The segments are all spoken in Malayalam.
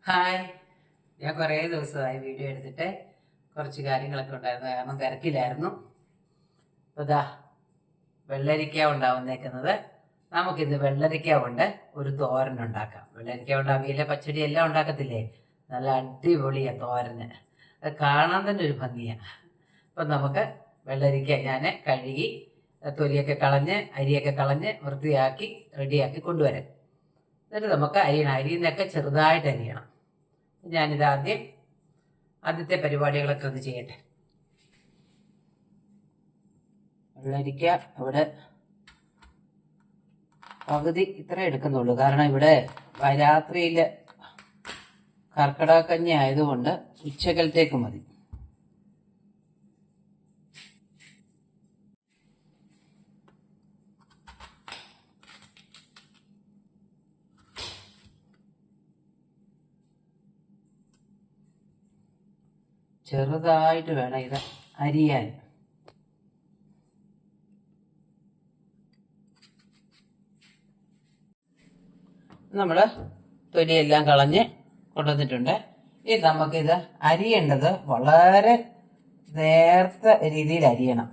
ഹായ്, ഞാൻ കുറേ ദിവസമായി വീഡിയോ എടുത്തിട്ട് കുറച്ച് കാര്യങ്ങളൊക്കെ ഉണ്ടായിരുന്നു, കാരണം തിരക്കിലായിരുന്നു. അപ്പോൾ ഇതാ വെള്ളരിക്ക ഉണ്ടാവുന്നേക്കുന്നത്. നമുക്കിന്ന് വെള്ളരിക്ക കൊണ്ട് ഒരു തോരൻ ഉണ്ടാക്കാം. വെള്ളരിക്ക കൊണ്ട് അവിയലെ പച്ചടി എല്ലാം ഉണ്ടാക്കത്തില്ലേ, നല്ല അടിപൊളിയാണ് തോരന്. അത് കാണാൻ തന്നെ ഒരു ഭംഗിയാണ്. അപ്പം നമുക്ക് വെള്ളരിക്ക ഞാൻ കഴുകി തൊലിയൊക്കെ കളഞ്ഞ് അരിയൊക്കെ കളഞ്ഞ് വൃത്തിയാക്കി റെഡിയാക്കി കൊണ്ടുവരാം. എന്നിട്ട് നമുക്ക് അരിയുന്നൊക്കെ ചെറുതായിട്ട് അരിയണം. ഞാനിത് ആദ്യത്തെ പരിപാടികളൊക്കെ ഒന്ന് ചെയ്യട്ടെ. വെള്ളരിക്ക ഇവിടെ പകുതി ഇത്ര എടുക്കുന്നുള്ളൂ, കാരണം ഇവിടെ രാത്രിയിൽ കർക്കിടകക്കഞ്ഞി ആയതുകൊണ്ട് ഉച്ചക്കലത്തേക്ക് മതി. ചെറുതായിട്ട് വേണം ഇത് അരിയാൻ. നമ്മൾ തൊലിയെല്ലാം കളഞ്ഞ് കൊണ്ടുവന്നിട്ടുണ്ട്. ഇനി നമുക്കിത് അരിയേണ്ടത് വളരെ നേർത്ത രീതിയിൽ അരിയണം.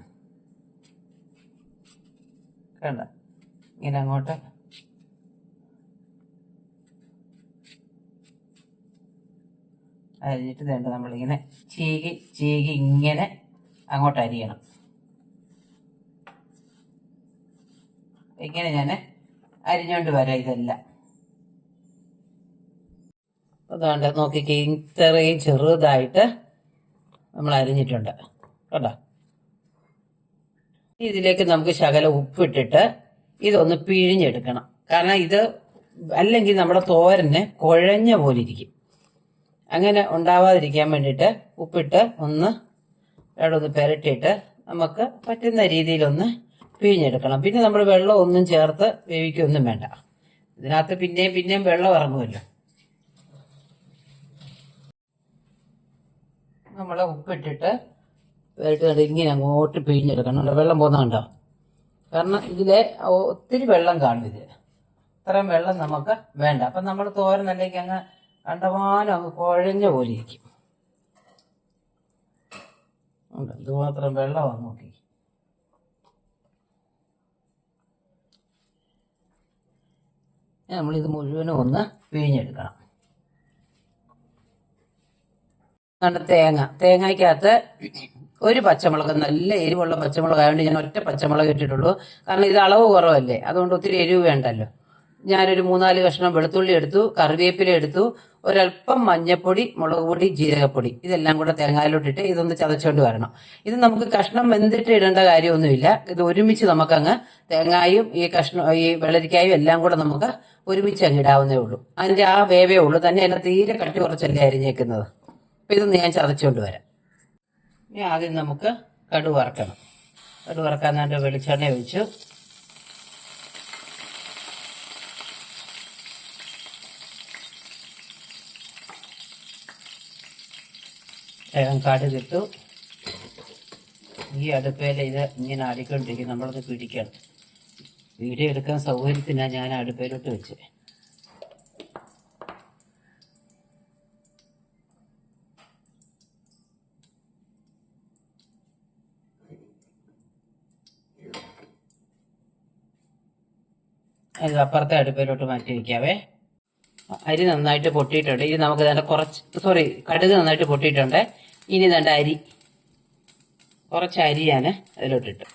കണ്ട, ഇങ്ങനെ അങ്ങോട്ട് അരിഞ്ഞിട്ട് വേണ്ട നമ്മളിങ്ങനെ ചീകി ഇങ്ങനെ അങ്ങോട്ട് അരിയണം. ഇങ്ങനെ ഞാൻ അരിഞ്ഞോണ്ട് വരാം ഇതെല്ലാം. അതുകൊണ്ട് നോക്കിക്കേ, ഇത്രയും ചെറുതായിട്ട് നമ്മൾ അരിഞ്ഞിട്ടുണ്ട് കേട്ടോ. ഇതിലേക്ക് നമുക്ക് ശകലം ഉപ്പിട്ടിട്ട് ഇതൊന്ന് പിഴിഞ്ഞെടുക്കണം, കാരണം ഇത് അല്ലെങ്കിൽ നമ്മുടെ തോരന് കുഴഞ്ഞ പോലെ ഇരിക്കും. അങ്ങനെ ഉണ്ടാവാതിരിക്കാൻ വേണ്ടിയിട്ട് ഉപ്പിട്ട് ഒന്ന് പുരട്ടിയിട്ട് നമുക്ക് പറ്റുന്ന രീതിയിലൊന്ന് പിഴിഞ്ഞെടുക്കണം. പിന്നെ നമ്മൾ വെള്ളം ഒന്നും ചേർത്ത് വേവിക്കൊന്നും വേണ്ട. ഇതിനകത്ത് പിന്നെയും വെള്ളം ഇറങ്ങുമല്ലോ. നമ്മൾ ഉപ്പിട്ടിട്ട് ഇങ്ങനെ അങ്ങോട്ട് പിഴിഞ്ഞെടുക്കണം. വെള്ളം പോകുന്നുണ്ടോ? കാരണം ഇതിലെ ഒത്തിരി വെള്ളം കാണും. ഇത്രയും വെള്ളം നമുക്ക് വേണ്ട. അപ്പം നമ്മൾ തോരൻ അല്ലെങ്കിൽ അങ്ങ് കണ്ടമാനം അങ്ങ് കുഴഞ്ഞ പോലെ ഇരിക്കും. ഇതുമാത്രം വെള്ളമാണ് നോക്കി. നമ്മളിത് മുഴുവനും ഒന്ന് പിഴിഞ്ഞെടുക്കണം. തേങ്ങയ്ക്കകത്ത് ഒരു പച്ചമുളക്, നല്ല എരിവുള്ള പച്ചമുളക് ആയതുകൊണ്ട് ഞാൻ ഒറ്റ പച്ചമുളക് ഇട്ടിട്ടുള്ളൂ. കാരണം ഇത് അളവ് കുറവല്ലേ, അതുകൊണ്ട് ഒത്തിരി എരിവ് വേണ്ടല്ലോ. ഞാനൊരു 3-4 കഷ്ണം വെളുത്തുള്ളി എടുത്തു, കറിവേപ്പില എടുത്തു, ഒരല്പം മഞ്ഞപ്പൊടി, മുളക് പൊടി, ജീരകപ്പൊടി, ഇതെല്ലാം കൂടെ തേങ്ങയിലോട്ടിട്ട് ഇതൊന്ന് ചതച്ചുകൊണ്ട് വരണം. ഇത് നമുക്ക് കഷ്ണം വെന്തിട്ട് ഇടേണ്ട കാര്യമൊന്നുമില്ല. ഇത് ഒരുമിച്ച് നമുക്കങ്ങ് തേങ്ങായും ഈ വെള്ളരിക്കായും എല്ലാം കൂടെ നമുക്ക് ഒരുമിച്ച് അങ്ങ് ഇടാവുന്നേ ഉള്ളൂ. അതിൻ്റെ ആ വേവേ ഉള്ളൂ. തന്നെ അതിനെ തീരെ കട്ടി കുറച്ചല്ലേ അരിഞ്ഞേക്കുന്നത്. അപ്പം ഇതൊന്ന് ഞാൻ ചതച്ചുകൊണ്ട് വരാം. ഇനി ആദ്യം നമുക്ക് കടുക് വറക്കണം. കടുക് വറക്കാൻ വേണ്ടി വെളിച്ചെണ്ണ ഒഴിച്ചു. കടുകിട്ടു. ഈ അടുപ്പയിൽ ഇത് ഇങ്ങനെ ആടിക്കൊണ്ടിരിക്കും. നമ്മളത് പിടിക്കണം. വീഡിയോ എടുക്കാൻ സൗകര്യത്തിനാണ് ഞാൻ അടുപ്പയിലോട്ട് വെച്ച്. ഇത് അപ്പുറത്തെ അടുപ്പയിലോട്ട് മാറ്റി വയ്ക്കാവേ. അരി നന്നായിട്ട് പൊട്ടിയിട്ടുണ്ട്. ഇനി നമുക്ക് കടുക് നന്നായിട്ട് പൊട്ടിയിട്ടുണ്ട്. ഇനി കുറച്ച് അരി ഞാൻ അതിലോട്ടിട്ടു.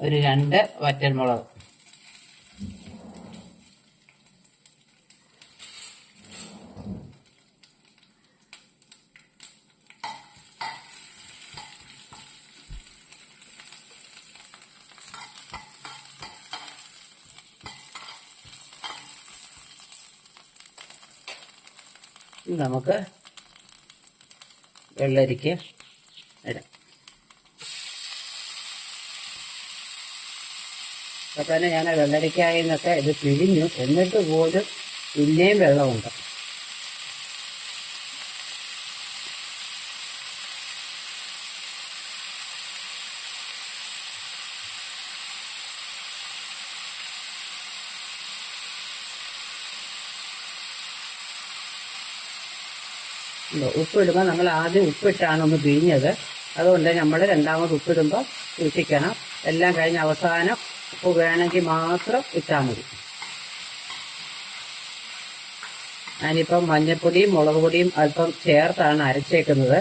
ഒരു 2 വറ്റൽമുളക്, നമുക്ക് വെള്ളരിക്ക ഇടാം. അപ്പം തന്നെ ഞാൻ വെള്ളരിക്കായിൽ നിന്നൊക്കെ ഇത് പിഴിഞ്ഞു, എന്നിട്ട് പോലും പിന്നെയും വെള്ളമുണ്ട്. ഉപ്പിടുമ്പോൾ നമ്മൾ ആദ്യം ഉപ്പിട്ടാണ് ഒന്ന് പിഴിഞ്ഞത്. അതുകൊണ്ട് നമ്മൾ രണ്ടാമത് ഉപ്പിടുമ്പോൾ സൂക്ഷിക്കണം. എല്ലാം കഴിഞ്ഞ് അവസാനം ഉപ്പ് വേണമെങ്കിൽ മാത്രം ഇട്ടാൽ മതി. ഞാനിപ്പം മഞ്ഞൾപ്പൊടിയും മുളക് പൊടിയും അല്പം ചേർത്താണ് അരച്ചേക്കുന്നത്.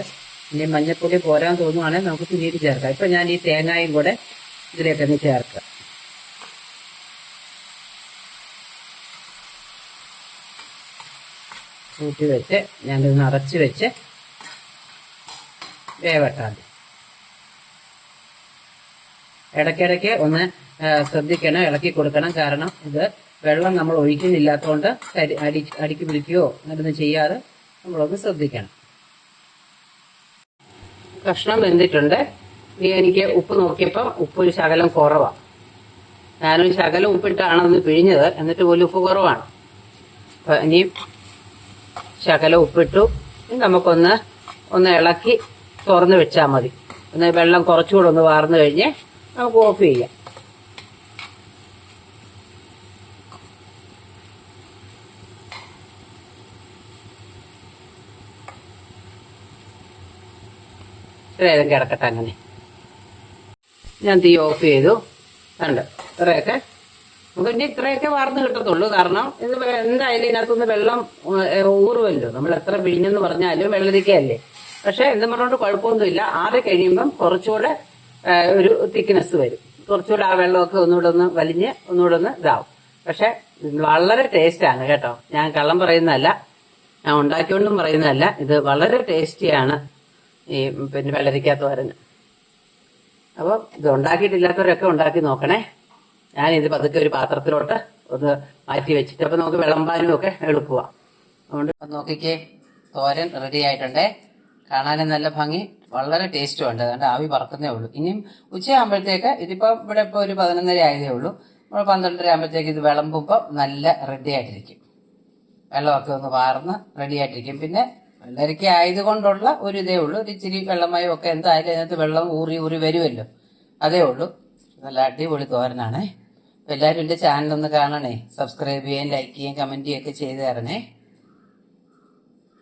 ഇനി മഞ്ഞൾപ്പൊടി പോരാൻ തോന്നുവാണെങ്കിൽ നമുക്ക് പിന്നീട് ചേർക്കാം. ഇപ്പം ഞാൻ ഈ തേങ്ങയും കൂടെ ഇതിലേക്കൊന്ന് ചേർക്കാം. കൂട്ടി വെച്ച് ഞാനിത് നിറച്ച് വെച്ച് വേവട്ടാം. ഇടയ്ക്കിടയ്ക്ക് ഒന്ന് ശ്രദ്ധിക്കണം, ഇളക്കി കൊടുക്കണം. കാരണം ഇത് വെള്ളം നമ്മൾ ഒഴിക്കുന്നില്ലാത്തതുകൊണ്ട് അടിക്ക് പിടിക്കുകയോ അങ്ങനൊന്നും ചെയ്യാതെ നമ്മളൊന്ന് ശ്രദ്ധിക്കണം. കഷ്ണം വെന്തിട്ടുണ്ട്. എനിക്ക് ഉപ്പ് നോക്കിയപ്പം ഉപ്പൊരു ശകലം കുറവാണ്. ഞാനൊരു ശകലം ഉപ്പിട്ടാണ് ഒന്ന് പിഴിഞ്ഞത്, എന്നിട്ട് പോലും ഉപ്പ് കുറവാണ്. അപ്പം ഇനി ശകലം ഉപ്പിട്ടു. നമുക്കൊന്ന് ഇളക്കി തുറന്ന് വെച്ചാൽ മതി. ഒന്ന് വെള്ളം കുറച്ചുകൂടെ ഒന്ന് വാർന്നു കഴിഞ്ഞ് നമുക്ക് ഓഫ് ചെയ്യാം. ഇത്രയും കിടക്കട്ടെ. അങ്ങനെ ഞാൻ തീ ഓഫ് ചെയ്തു. കണ്ട് ഇത്രയൊക്കെ നമുക്ക് ഇനി ഇത്രയൊക്കെ വാർന്ന് കിട്ടത്തുള്ളൂ. കാരണം ഇത് എന്തായാലും ഇതിനകത്തുനിന്ന് വെള്ളം ഊറുമല്ലോ. നമ്മൾ എത്ര പിഴിഞ്ഞെന്ന് പറഞ്ഞാലും വെള്ളരിക്കയല്ലേ. പക്ഷെ എന്തും പറഞ്ഞുകൊണ്ട് കുഴപ്പമൊന്നുമില്ല. ആദ്യം കഴിയുമ്പം കുറച്ചുകൂടെ ഒരു തിക്നെസ് വരും. കുറച്ചുകൂടെ ആ വെള്ളമൊക്കെ ഒന്നുകൂടെ ഒന്ന് വലിഞ്ഞ് ഒന്നുകൂടെ ഒന്ന് ഇതാവും. പക്ഷെ വളരെ ടേസ്റ്റാണ് കേട്ടോ. ഞാൻ കള്ളം പറയുന്നതല്ല, ഞാൻ ഉണ്ടാക്കിക്കൊണ്ടും പറയുന്നതല്ല. ഇത് വളരെ ടേസ്റ്റിയാണ് ഈ വെള്ളരിക്ക തോരൻ. അപ്പോൾ ഇത് ഉണ്ടാക്കിയിട്ടില്ലാത്തവരൊക്കെ ഉണ്ടാക്കി നോക്കണേ. ഞാനിത് പതുക്കെ ഒരു പാത്രത്തിലോട്ട് ഒന്ന് മാറ്റി വെച്ചിട്ട് അപ്പം നമുക്ക് വിളമ്പാനും ഒക്കെ എളുപ്പമാണ്. അതുകൊണ്ട് നോക്കിക്കേ, തോരൻ റെഡി ആയിട്ടുണ്ടേ. കാണാനും നല്ല ഭംഗി, വളരെ ടേസ്റ്റും ഉണ്ട്. അതുകൊണ്ട് ആവി പറക്കുന്നേ ഉള്ളൂ. ഇനിയും ഉച്ചയാകുമ്പോഴത്തേക്ക് ഇതിപ്പോൾ ഇവിടെ ഇപ്പോൾ ഒരു 11:30 ആയതേ ഉള്ളൂ. നമ്മൾ 12:30 ആകുമ്പോഴത്തേക്ക് ഇത് വിളമ്പുമ്പോൾ നല്ല റെഡി ആയിട്ടിരിക്കും. വെള്ളമൊക്കെ ഒന്ന് വാർന്ന് റെഡി ആയിട്ടിരിക്കും. പിന്നെ വെള്ളരിക്ക ആയതുകൊണ്ടുള്ള ഒരു ഇതേ ഉള്ളൂ, ഒരു ഇച്ചിരി വെള്ളമയം ഒക്കെ എന്തായാലും അതിനകത്ത് വെള്ളം ഊറി വരുമല്ലോ, അതേ ഉള്ളൂ. നല്ല അടിപൊളി തോരനാണേ. അപ്പോൾ എല്ലാവരും എൻ്റെ ചാനലൊന്ന് കാണണേ, സബ്സ്ക്രൈബ് ചെയ്യുകയും ലൈക്ക് ചെയ്യുകയും കമൻറ്റ് ചെയ്യുകയൊക്കെ ചെയ്ത് തരണേ.